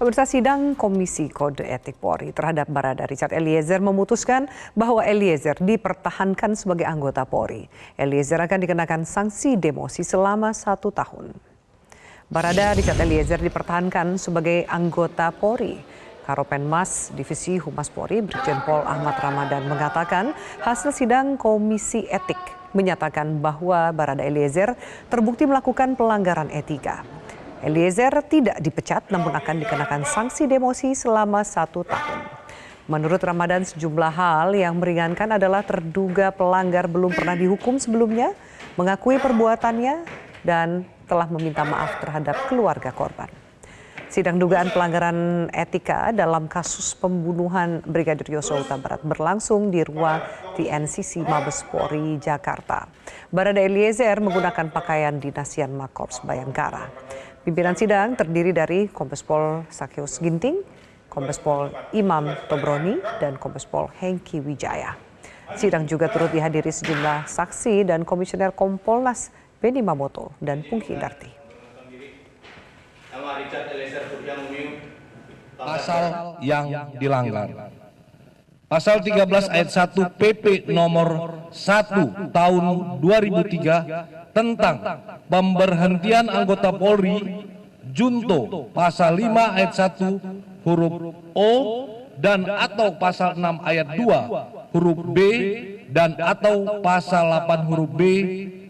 Pemirsa, sidang Komisi Kode Etik Polri terhadap Barada Richard Eliezer memutuskan bahwa Eliezer dipertahankan sebagai anggota Polri. Eliezer akan dikenakan sanksi demosi selama 1 tahun. Barada Richard Eliezer dipertahankan sebagai anggota Polri. Karopenmas Divisi Humas Polri Brigjen Pol Ahmad Ramadan mengatakan hasil sidang Komisi Etik menyatakan bahwa Barada Eliezer terbukti melakukan pelanggaran etika. Eliezer tidak dipecat namun akan dikenakan sanksi demosi selama 1 tahun. Menurut Ramadan, sejumlah hal yang meringankan adalah terduga pelanggar belum pernah dihukum sebelumnya, mengakui perbuatannya, dan telah meminta maaf terhadap keluarga korban. Sidang dugaan pelanggaran etika dalam kasus pembunuhan Brigadir Yosua Huta Barat berlangsung di ruang TNCC Mabes Polri Jakarta. Barada Eliezer menggunakan pakaian dinas Yanma Korps Bayangkara. Pimpinan sidang terdiri dari Kombes Pol Sakeus Ginting, Kombes Pol Imam Tobroni, dan Kombes Pol Hengki Wijaya. Sidang juga turut dihadiri sejumlah saksi dan Komisioner Kompolnas Beni Mamoto dan Pungki Darti. Pasal yang dilanggar. Pasal 13 ayat 1 PP nomor 1 tahun 2003 tentang pemberhentian anggota Polri junto pasal 5 ayat 1 huruf O dan atau pasal 6 ayat 2 huruf B dan atau pasal 8 huruf B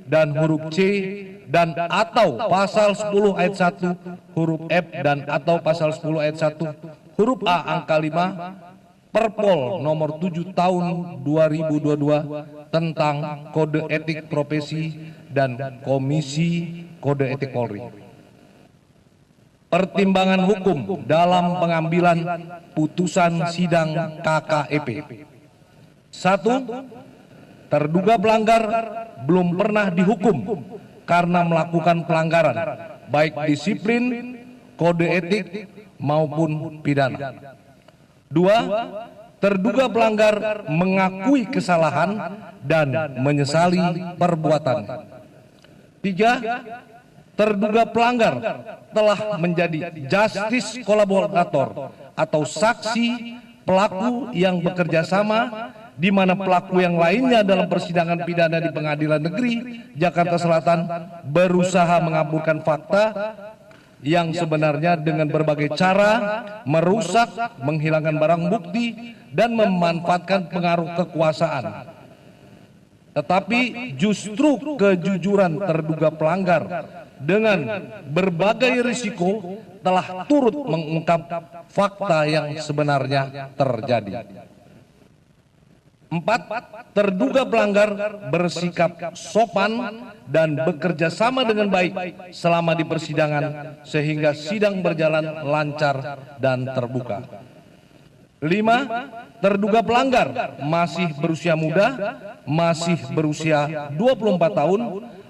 dan huruf C dan atau pasal 10 ayat 1 huruf F dan atau pasal 10 ayat 1 huruf A angka 5 Perpol nomor 7 tahun 2022 tentang Kode Etik Profesi dan Komisi Kode Etik Polri. Pertimbangan hukum dalam pengambilan putusan sidang KKEP. 1. Terduga pelanggar belum pernah dihukum karena melakukan pelanggaran baik disiplin, kode etik maupun pidana. 2. Terduga pelanggar mengakui kesalahan dan menyesali perbuatan. 3. Terduga pelanggar telah menjadi justice kolaborator atau saksi pelaku yang bekerja sama di mana pelaku yang lainnya dalam persidangan pidana di Pengadilan Negeri Jakarta Selatan berusaha mengaburkan fakta yang sebenarnya dengan berbagai cara merusak, menghilangkan barang bukti, dan memanfaatkan pengaruh kekuasaan. Tetapi justru kejujuran terduga pelanggar dengan berbagai risiko telah turut mengungkap fakta yang sebenarnya terjadi. 4. Terduga pelanggar bersikap sopan dan bekerja sama dengan baik selama di persidangan sehingga sidang berjalan lancar dan terbuka. 5. Terduga pelanggar masih berusia muda, masih berusia 24 tahun,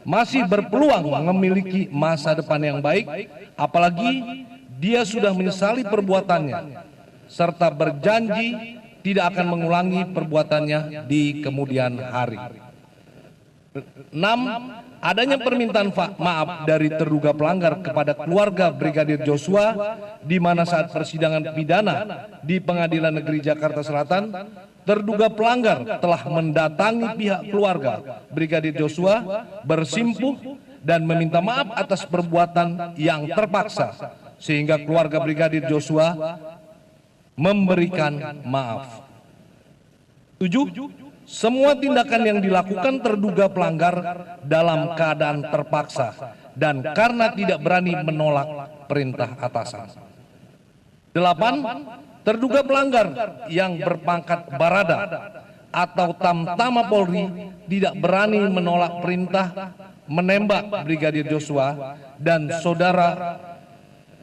masih berpeluang memiliki masa depan yang baik, apalagi dia sudah menyesali perbuatannya, serta berjanji tidak akan mengulangi perbuatannya di kemudian hari. 6. Adanya permintaan maaf dari terduga pelanggar kepada keluarga Brigadir Joshua di mana saat persidangan pidana di Pengadilan Negeri Jakarta Selatan, terduga pelanggar telah mendatangi pihak keluarga Brigadir Joshua bersimpuh dan meminta maaf atas perbuatan yang terpaksa sehingga keluarga Brigadir Joshua memberikan maaf. 7. Semua tindakan yang dilakukan terduga pelanggar dalam keadaan terpaksa dan karena tidak berani menolak perintah atasan. 8. Terduga pelanggar yang berpangkat Barada atau Tamtama Polri tidak berani menolak perintah menembak Brigadir Joshua dan saudara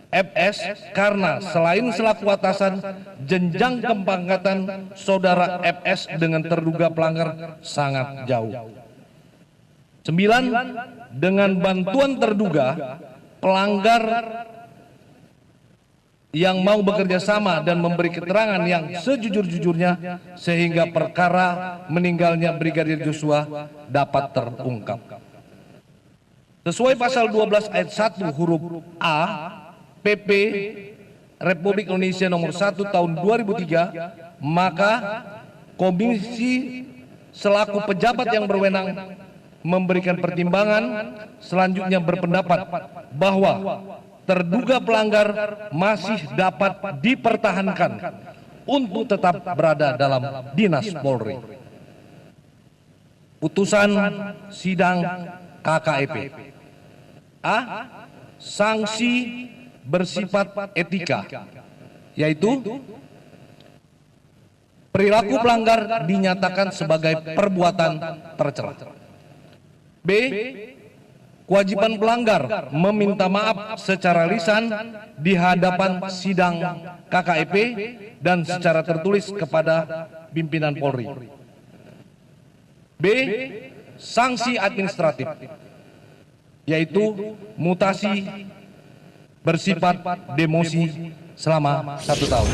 FS karena selain selaku atasan, jenjang kepangkatan saudara FS dengan terduga pelanggar sangat jauh. 9. Dengan bantuan terduga pelanggar yang mau bekerja sama dan memberi keterangan yang sejujur-jujurnya sehingga perkara meninggalnya Brigadir Joshua dapat terungkap. Sesuai pasal 12 ayat 1 huruf A PP Republik Indonesia nomor 1 tahun 2003, maka komisi selaku pejabat yang berwenang memberikan pertimbangan selanjutnya berpendapat bahwa terduga pelanggar masih dapat dipertahankan untuk tetap berada dalam dinas Polri. Putusan sidang KKEP. A. Sanksi bersifat etika, yaitu perilaku pelanggar dinyatakan sebagai perbuatan tercela. B. Kewajiban pelanggar meminta maaf secara lisan di hadapan sidang KKEP dan secara tertulis kepada pimpinan Polri. B. Sanksi administratif, yaitu mutasi bersifat demosi selama 1 tahun.